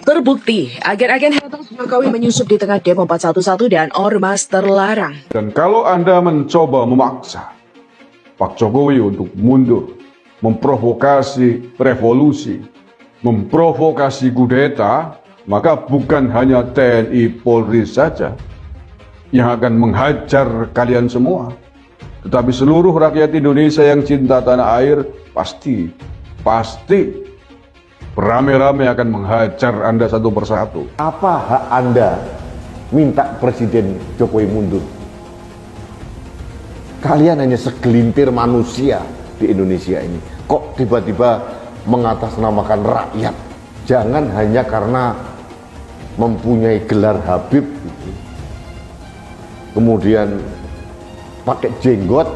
Terbukti, agen-agen haters Jokowi menyusup di tengah demo 411 dan ormas terlarang. Dan kalau Anda mencoba memaksa Pak Jokowi untuk mundur, memprovokasi revolusi, memprovokasi kudeta, maka bukan hanya TNI Polri saja yang akan menghajar kalian semua, tetapi seluruh rakyat Indonesia yang cinta tanah air pasti beramai-ramai akan menghajar Anda satu persatu. Apa hak Anda minta Presiden Jokowi mundur? Kalian hanya segelintir manusia di Indonesia ini. Kok tiba-tiba mengatasnamakan rakyat? Jangan hanya karena mempunyai gelar Habib, kemudian pakai jenggot,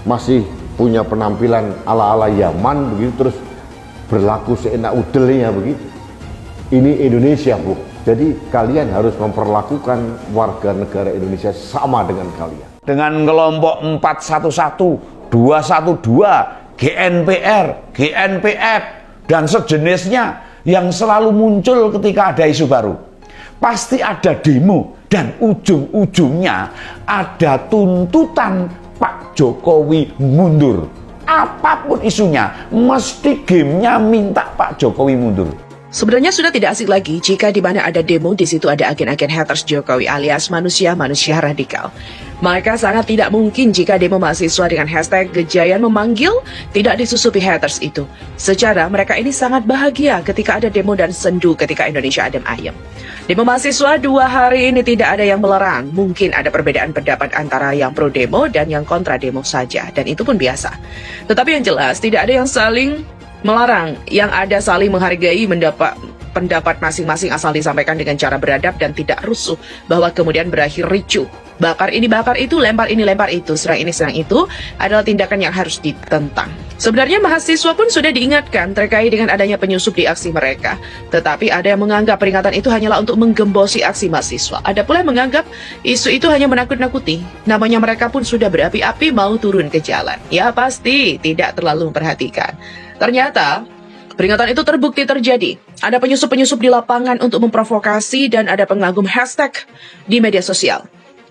masih punya penampilan ala-ala Yaman begitu, terus berlaku seenak udelnya begitu. Ini Indonesia, Bu. Jadi kalian harus memperlakukan warga negara Indonesia sama dengan kalian. Dengan kelompok 411, 212, GNPR, GNPF, dan sejenisnya yang selalu muncul ketika ada isu baru. Pasti ada demo dan ujung-ujungnya ada tuntutan Pak Jokowi mundur. Apapun isunya, mesti gamenya minta Pak Jokowi mundur. Sebenarnya sudah tidak asik lagi jika di mana ada demo, di situ ada agen-agen haters Jokowi alias manusia-manusia radikal. Maka sangat tidak mungkin jika demo mahasiswa dengan hashtag Gejayan memanggil tidak disusupi haters itu. Secara mereka ini sangat bahagia ketika ada demo dan sendu ketika Indonesia adem ayem. Demo mahasiswa 2 hari ini tidak ada yang melarang. Mungkin ada perbedaan pendapat antara yang pro demo dan yang kontra demo saja, dan itu pun biasa. Tetapi yang jelas tidak ada yang saling melarang, yang ada saling menghargai pendapat masing-masing asal disampaikan dengan cara beradab dan tidak rusuh, bahwa kemudian berakhir ricuh. Bakar ini, bakar itu, lempar ini, lempar itu, serang ini, serang itu adalah tindakan yang harus ditentang. Sebenarnya mahasiswa pun sudah diingatkan terkait dengan adanya penyusup di aksi mereka. Tetapi ada yang menganggap peringatan itu hanyalah untuk menggembosi aksi mahasiswa. Ada pula yang menganggap isu itu hanya menakut-nakuti. Namanya mereka pun sudah berapi-api mau turun ke jalan. Ya pasti tidak terlalu memperhatikan. Ternyata peringatan itu terbukti terjadi. Ada penyusup-penyusup di lapangan untuk memprovokasi dan ada pengagum hashtag di media sosial.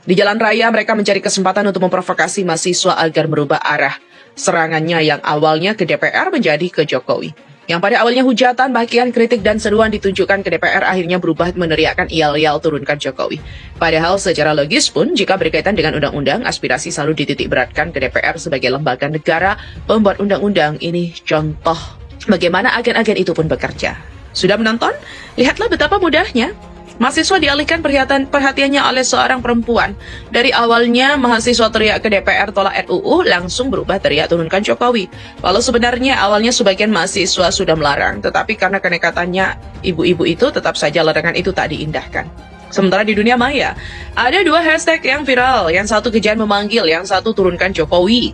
Di jalan raya mereka mencari kesempatan untuk memprovokasi mahasiswa agar merubah arah serangannya yang awalnya ke DPR menjadi ke Jokowi. Yang pada awalnya hujatan, makian, kritik, dan seruan ditujukan ke DPR akhirnya berubah meneriakan yel-yel turunkan Jokowi. Padahal secara logis pun jika berkaitan dengan undang-undang, aspirasi selalu dititik beratkan ke DPR sebagai lembaga negara pembuat undang-undang. Ini contoh bagaimana agen-agen itu pun bekerja. Sudah menonton? Lihatlah betapa mudahnya. Mahasiswa dialihkan perhatiannya oleh seorang perempuan. Dari awalnya mahasiswa teriak ke DPR tolak RUU, langsung berubah teriak turunkan Jokowi. Walau sebenarnya awalnya sebagian mahasiswa sudah melarang, tetapi karena kenekatannya ibu-ibu itu tetap saja larangan itu tak diindahkan. Sementara di dunia maya, ada 2 hashtag yang viral, yang satu Gejayan memanggil, yang satu turunkan Jokowi.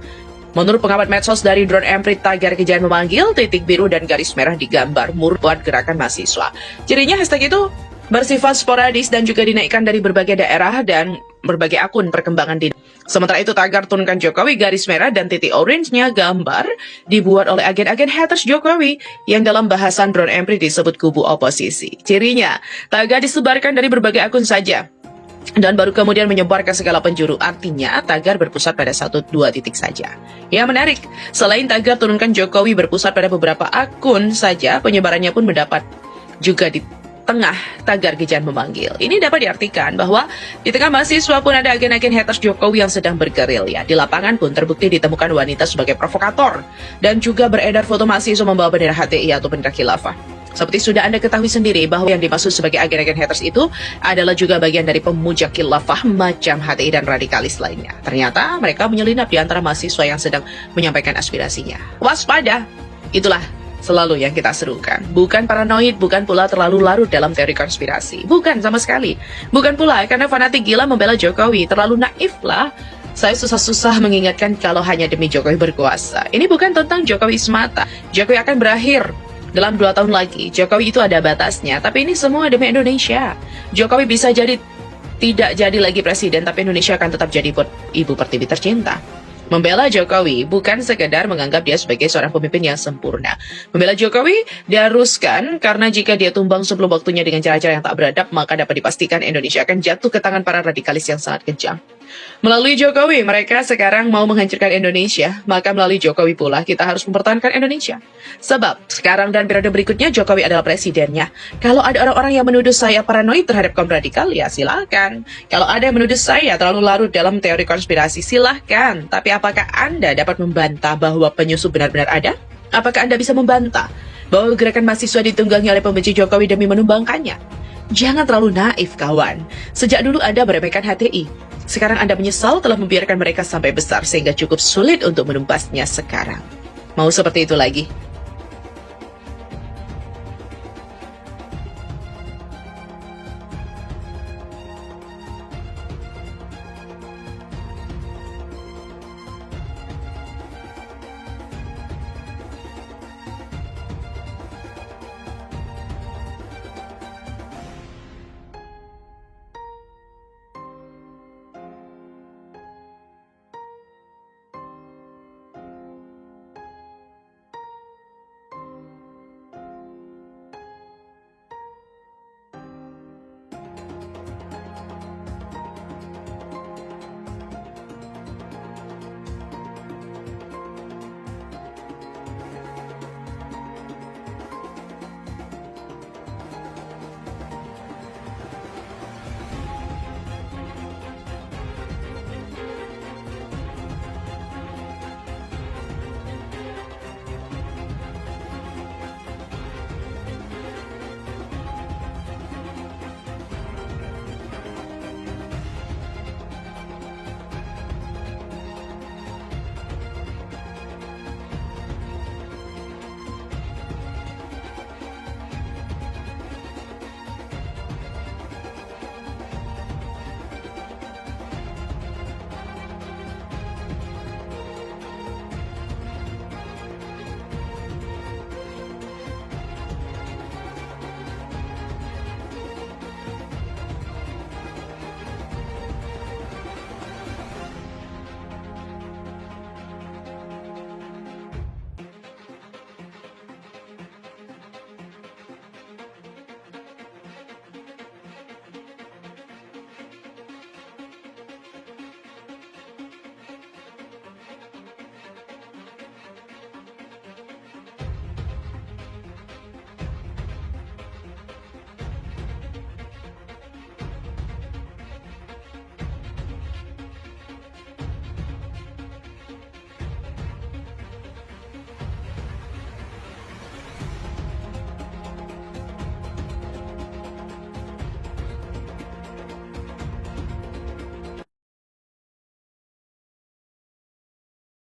Menurut pengamat medsos dari Drone Emprit, tagar Gejayan memanggil, titik biru dan garis merah digambar buat gerakan mahasiswa. Cirinya hashtag itu bersifat sporadis dan juga dinaikkan dari berbagai daerah dan berbagai akun perkembangan di. Sementara itu tagar turunkan Jokowi garis merah dan titik orange-nya gambar dibuat oleh agen-agen haters Jokowi yang dalam bahasan Drone Emprit disebut kubu oposisi. Cirinya, tagar disebarkan dari berbagai akun saja dan baru kemudian menyebar ke segala penjuru. Artinya tagar berpusat pada 1-2 titik saja. Yang menarik, selain tagar turunkan Jokowi berpusat pada beberapa akun saja, penyebarannya pun mendapat juga di tengah tagar Gejayan memanggil. Ini dapat diartikan bahwa di tengah mahasiswa pun ada agen-agen haters Jokowi yang sedang bergerilya. Di lapangan pun terbukti ditemukan wanita sebagai provokator dan juga beredar foto mahasiswa membawa bendera HTI atau bendera khilafah. Seperti sudah Anda ketahui sendiri bahwa yang dimaksud sebagai agen-agen haters itu adalah juga bagian dari pemuja khilafah macam HTI dan radikalis lainnya. Ternyata mereka menyelinap di antara mahasiswa yang sedang menyampaikan aspirasinya. Waspada! Itulah selalu yang kita serukan. Bukan paranoid, bukan pula terlalu larut dalam teori konspirasi. Bukan sama sekali. Bukan pula karena fanatik gila membela Jokowi. Terlalu naif lah. Saya susah-susah mengingatkan kalau hanya demi Jokowi berkuasa. Ini bukan tentang Jokowi semata. Jokowi akan berakhir dalam 2 tahun lagi. Jokowi itu ada batasnya. Tapi ini semua demi Indonesia. Jokowi bisa jadi tidak jadi lagi presiden, tapi Indonesia akan tetap jadi ibu pertiwi tercinta. Membela Jokowi bukan sekedar menganggap dia sebagai seorang pemimpin yang sempurna. Membela Jokowi diharuskan karena jika dia tumbang sebelum waktunya dengan cara-cara yang tak beradab, maka dapat dipastikan Indonesia akan jatuh ke tangan para radikalis yang sangat kejam. Melalui Jokowi, mereka sekarang mau menghancurkan Indonesia, maka melalui Jokowi pula kita harus mempertahankan Indonesia. Sebab sekarang dan periode berikutnya Jokowi adalah presidennya. Kalau ada orang-orang yang menuduh saya paranoid terhadap kaum radikal, ya silakan. Kalau ada yang menuduh saya terlalu larut dalam teori konspirasi, silahkan. Tapi apakah Anda dapat membantah bahwa penyusup benar-benar ada? Apakah Anda bisa membantah bahwa gerakan mahasiswa ditunggangi oleh pembenci Jokowi demi menumbangkannya? Jangan terlalu naif, kawan. Sejak dulu Anda meremehkan HTI. Sekarang Anda menyesal telah membiarkan mereka sampai besar sehingga cukup sulit untuk menumpasnya sekarang. Mau seperti itu lagi?